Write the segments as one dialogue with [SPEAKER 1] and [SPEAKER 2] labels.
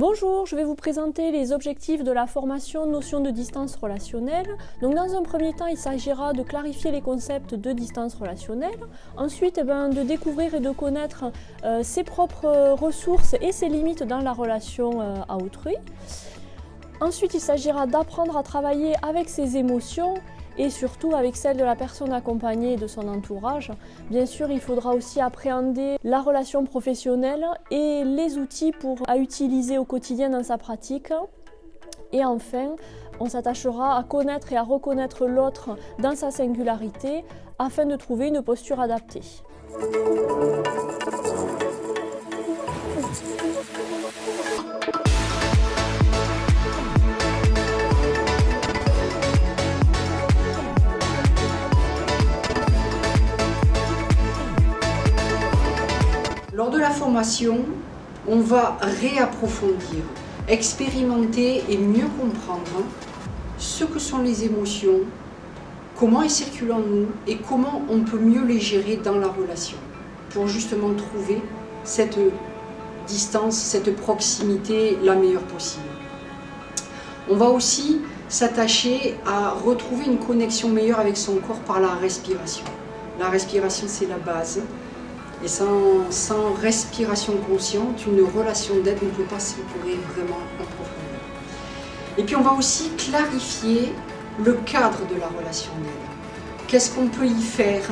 [SPEAKER 1] Bonjour, je vais vous présenter les objectifs de la formation notion de distance relationnelle. Donc dans un premier temps, il s'agira de clarifier les concepts de distance relationnelle. Ensuite, de découvrir et de connaître ses propres ressources et ses limites dans la relation à autrui. Ensuite, il s'agira d'apprendre à travailler avec ses émotions et surtout avec celle de la personne accompagnée et de son entourage. Bien sûr, il faudra aussi appréhender la relation professionnelle et les outils à utiliser au quotidien dans sa pratique. Et enfin, on s'attachera à connaître et à reconnaître l'autre dans sa singularité afin de trouver une posture adaptée.
[SPEAKER 2] Lors de la formation, on va réapprofondir, expérimenter et mieux comprendre ce que sont les émotions, comment elles circulent en nous et comment on peut mieux les gérer dans la relation pour justement trouver cette distance, cette proximité la meilleure possible. On va aussi s'attacher à retrouver une connexion meilleure avec son corps par la respiration. La respiration, c'est la base. Et sans respiration consciente, une relation d'aide ne peut pas s'épauler vraiment en profondeur. Et puis on va aussi clarifier le cadre de la relation d'aide. Qu'est-ce qu'on peut y faire,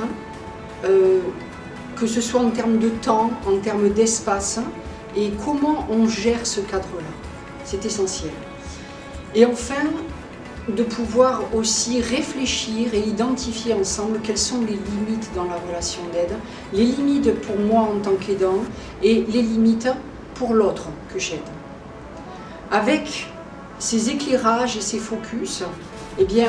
[SPEAKER 2] que ce soit en termes de temps, en termes d'espace, et comment on gère ce cadre-là. C'est essentiel. Et enfin, de pouvoir aussi réfléchir et identifier ensemble quelles sont les limites dans la relation d'aide, les limites pour moi en tant qu'aidant et les limites pour l'autre que j'aide. Avec ces éclairages et ces focus,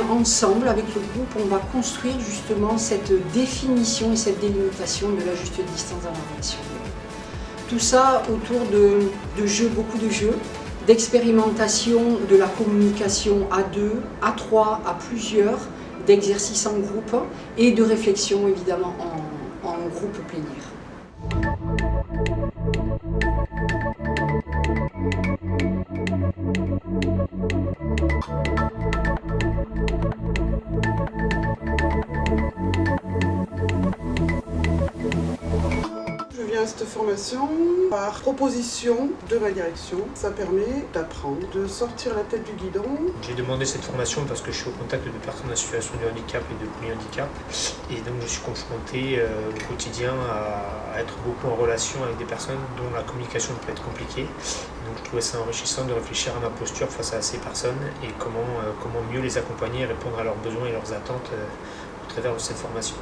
[SPEAKER 2] ensemble, avec le groupe, on va construire justement cette définition et cette délimitation de la juste distance dans la relation d'aide. Tout ça autour de jeux, beaucoup de jeux, d'expérimentation de la communication à deux, à trois, à plusieurs, d'exercices en groupe et de réflexion évidemment en groupe plénière.
[SPEAKER 3] Cette formation, par proposition de ma direction, ça permet d'apprendre, de sortir la tête du guidon.
[SPEAKER 4] J'ai demandé cette formation parce que je suis au contact de personnes en situation de handicap et de polyhandicap, et donc je suis confronté au quotidien à être beaucoup en relation avec des personnes dont la communication peut être compliquée. Donc je trouvais ça enrichissant de réfléchir à ma posture face à ces personnes et comment mieux les accompagner et répondre à leurs besoins et leurs attentes au travers de cette formation.